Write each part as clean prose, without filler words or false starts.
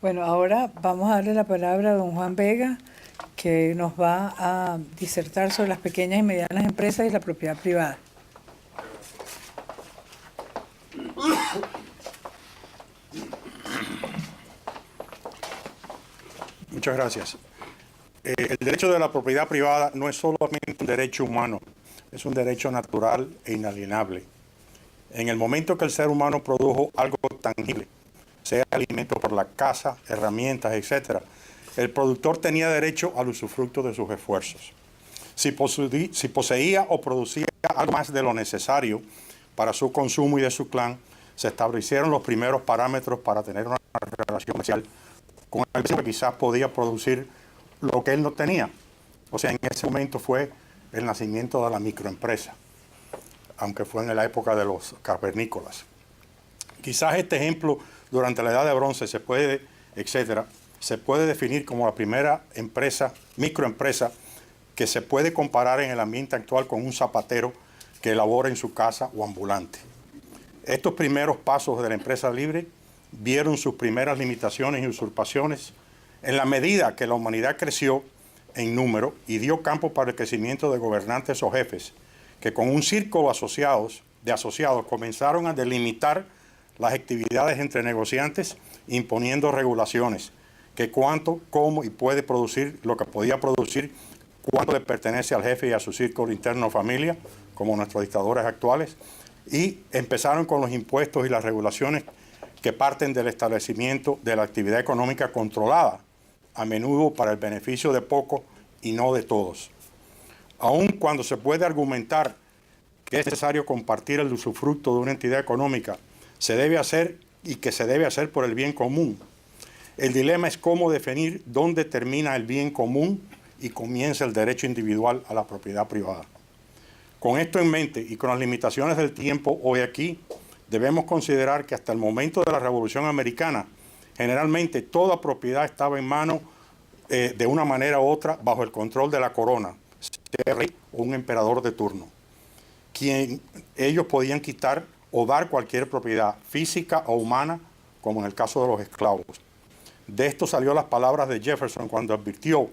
Bueno, ahora vamos a darle la palabra a don Juan Vega, que nos va a disertar sobre las pequeñas y medianas empresas y la propiedad privada. Muchas gracias. El derecho de la propiedad privada no es solamente un derecho humano, es un derecho natural e inalienable. En el momento que el ser humano produjo algo tangible, sea alimento por la casa, herramientas, etc., el productor tenía derecho al usufructo de sus esfuerzos. Si poseía o producía algo más de lo necesario para su consumo y de su clan, se establecieron los primeros parámetros para tener una relación comercial con el que quizás podía producir lo que él no tenía. O sea, en ese momento fue el nacimiento de la microempresa, aunque fue en la época de los cavernícolas. Quizás este ejemplo durante la Edad de Bronce se puede definir como la primera empresa, microempresa, que se puede comparar en el ambiente actual con un zapatero que elabora en su casa o ambulante. Estos primeros pasos de la empresa libre vieron sus primeras limitaciones y usurpaciones en la medida que la humanidad creció en número y dio campo para el crecimiento de gobernantes o jefes que con un círculo de asociados comenzaron a delimitar las actividades entre negociantes imponiendo regulaciones que cuánto, cómo y puede producir lo que podía producir, cuánto le pertenece al jefe y a su círculo interno o familia, como nuestros dictadores actuales, y empezaron con los impuestos y las regulaciones que parten del establecimiento de la actividad económica controlada, a menudo para el beneficio de pocos y no de todos. Aun cuando se puede argumentar que es necesario compartir el usufructo de una entidad económica, se debe hacer y que se debe hacer por el bien común. El dilema es cómo definir dónde termina el bien común y comienza el derecho individual a la propiedad privada. Con esto en mente y con las limitaciones del tiempo hoy aquí, debemos considerar que hasta el momento de la Revolución Americana, generalmente toda propiedad estaba en manos de una manera u otra bajo el control de la corona, sea rey o un emperador de turno, quien ellos podían quitar o dar cualquier propiedad física o humana, como en el caso de los esclavos. De esto salió las palabras de Jefferson cuando advirtió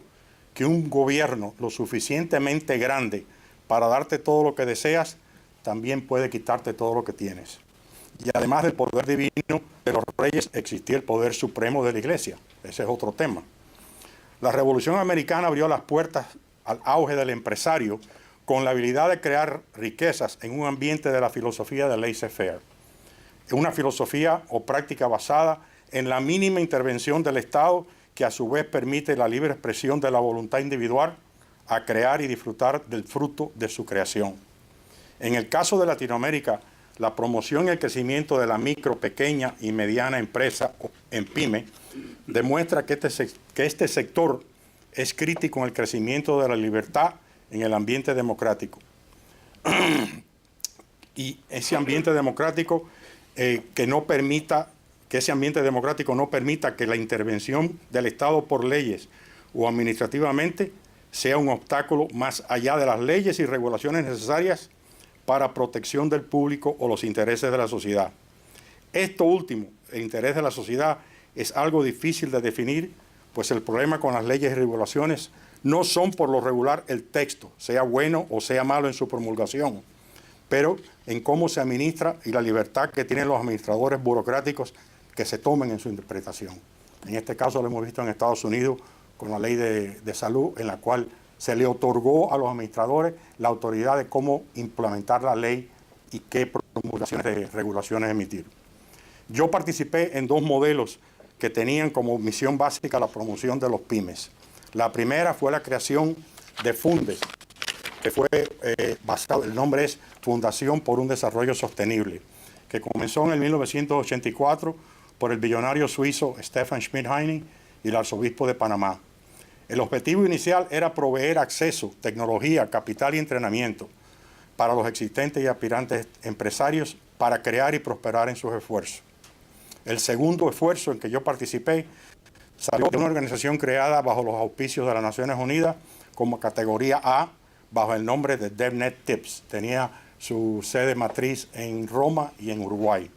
que un gobierno lo suficientemente grande para darte todo lo que deseas, también puede quitarte todo lo que tienes. Y además del poder divino de los reyes, existía el poder supremo de la iglesia. Ese es otro tema. La Revolución Americana abrió las puertas al auge del empresario con la habilidad de crear riquezas en un ambiente de la filosofía de laissez-faire. Una filosofía o práctica basada en la mínima intervención del Estado, que a su vez permite la libre expresión de la voluntad individual a crear y disfrutar del fruto de su creación. En el caso de Latinoamérica, la promoción y el crecimiento de la micro, pequeña y mediana empresa en PYME demuestra que este sector es crítico en el crecimiento de la libertad en el ambiente democrático. Y ese ambiente democrático ese ambiente democrático no permita que la intervención del Estado por leyes o administrativamente sea un obstáculo más allá de las leyes y regulaciones necesarias para protección del público o los intereses de la sociedad. Esto último, el interés de la sociedad, es algo difícil de definir, pues el problema con las leyes y regulaciones no son por lo regular el texto, sea bueno o sea malo en su promulgación, pero en cómo se administra y la libertad que tienen los administradores burocráticos que se tomen en su interpretación. En este caso lo hemos visto en Estados Unidos con la ley de salud, en la cual se le otorgó a los administradores la autoridad de cómo implementar la ley y qué promulgaciones de regulaciones emitir. Yo participé en dos modelos que tenían como misión básica la promoción de los pymes. La primera fue la creación de Fundes, que fue basado, el nombre es Fundación por un Desarrollo Sostenible, que comenzó en el 1984 por el billonario suizo Stefan Schmidheiny y el arzobispo de Panamá. El objetivo inicial era proveer acceso, tecnología, capital y entrenamiento para los existentes y aspirantes empresarios para crear y prosperar en sus esfuerzos. El segundo esfuerzo en que yo participé salió de una organización creada bajo los auspicios de las Naciones Unidas como categoría A, bajo el nombre de DevNet Tips. Tenía su sede matriz en Roma y en Uruguay.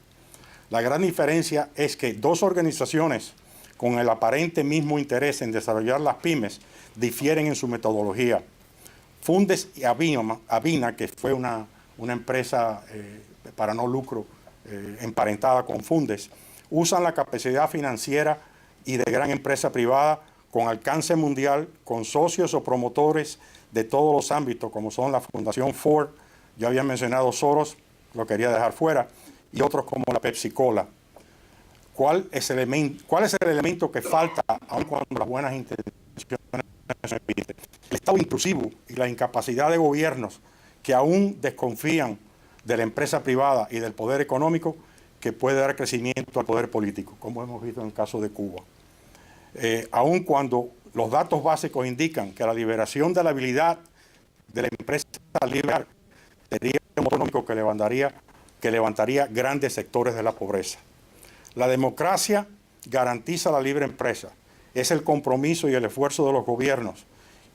La gran diferencia es que dos organizaciones con el aparente mismo interés en desarrollar las pymes, difieren en su metodología. Fundes y Avina, que fue una empresa para no lucro emparentada con Fundes, usan la capacidad financiera y de gran empresa privada con alcance mundial, con socios o promotores de todos los ámbitos, como son la Fundación Ford, yo había mencionado Soros, lo quería dejar fuera, y otros como la Pepsi-Cola. ¿Cuál es el elemento que falta, aun cuando las buenas intenciones se piden? El Estado intrusivo y la incapacidad de gobiernos que aún desconfían de la empresa privada y del poder económico que puede dar crecimiento al poder político, como hemos visto en el caso de Cuba. Aun cuando los datos básicos indican que la liberación de la habilidad de la empresa libre sería un motor económico que levantaría grandes sectores de la pobreza. La democracia garantiza la libre empresa. Es el compromiso y el esfuerzo de los gobiernos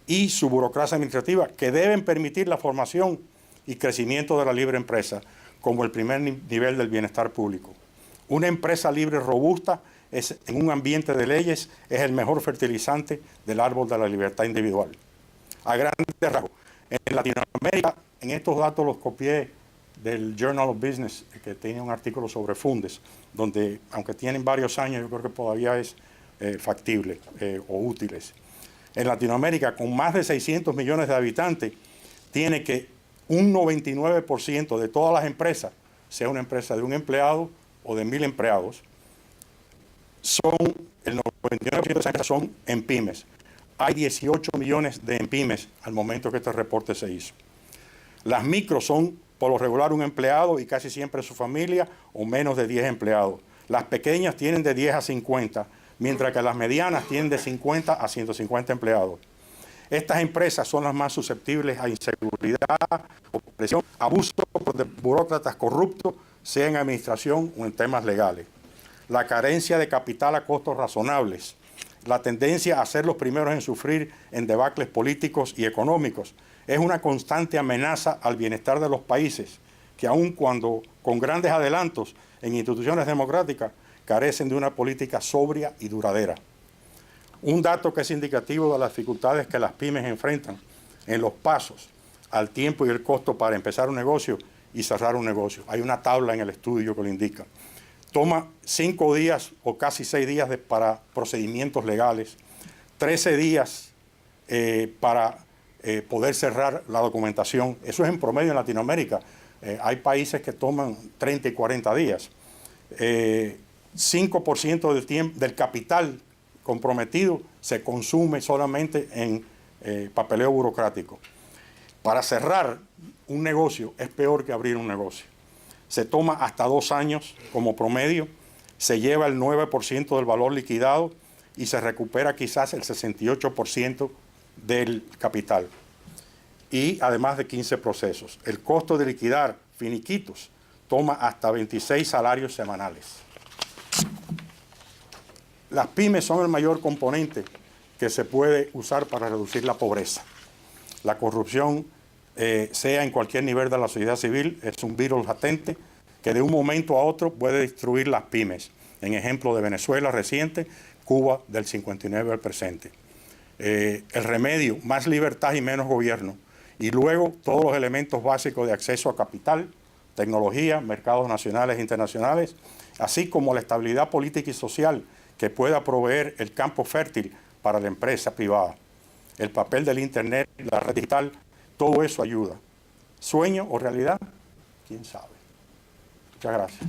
y su burocracia administrativa que deben permitir la formación y crecimiento de la libre empresa como el primer nivel del bienestar público. Una empresa libre robusta en un ambiente de leyes es el mejor fertilizante del árbol de la libertad individual. A grandes rasgos, en Latinoamérica, en estos datos los copié del Journal of Business, que tiene un artículo sobre Fundes, donde, aunque tienen varios años, yo creo que todavía es factible o útiles. En Latinoamérica, con más de 600 millones de habitantes, tiene que un 99% de todas las empresas, sea una empresa de un empleado o de 1000 empleados, el 99% de esas empresas son en pymes. Hay 18 millones de pymes al momento que este reporte se hizo. Las micros son, por lo regular, un empleado y casi siempre su familia o menos de 10 empleados. Las pequeñas tienen de 10 a 50, mientras que las medianas tienen de 50 a 150 empleados. Estas empresas son las más susceptibles a inseguridad, opresión, abuso de burócratas corruptos, sea en administración o en temas legales. La carencia de capital a costos razonables, la tendencia a ser los primeros en sufrir en debacles políticos y económicos, es una constante amenaza al bienestar de los países que aun cuando con grandes adelantos en instituciones democráticas carecen de una política sobria y duradera. Un dato que es indicativo de las dificultades que las pymes enfrentan en los pasos al tiempo y el costo para empezar un negocio y cerrar un negocio. Hay una tabla en el estudio que lo indica. Toma 5 días o casi 6 días para procedimientos legales, 13 días para poder cerrar la documentación. Eso es en promedio en Latinoamérica. Hay países que toman 30 y 40 días. 5% del capital comprometido se consume solamente en papeleo burocrático. Para cerrar un negocio es peor que abrir un negocio. Se toma hasta 2 años como promedio, se lleva el 9% del valor liquidado y se recupera quizás el 68% del capital. Y además de 15 procesos. El costo de liquidar finiquitos toma hasta 26 salarios semanales. Las pymes son el mayor componente que se puede usar para reducir la pobreza. La corrupción, sea en cualquier nivel de la sociedad civil, es un virus latente que de un momento a otro puede destruir las pymes. En ejemplo de Venezuela reciente, Cuba del 59 al presente. El remedio, más libertad y menos gobierno. Y luego todos los elementos básicos de acceso a capital, tecnología, mercados nacionales e internacionales, así como la estabilidad política y social que pueda proveer el campo fértil para la empresa privada. El papel del Internet, la red digital, todo eso ayuda. ¿Sueño o realidad? ¿Quién sabe? Muchas gracias.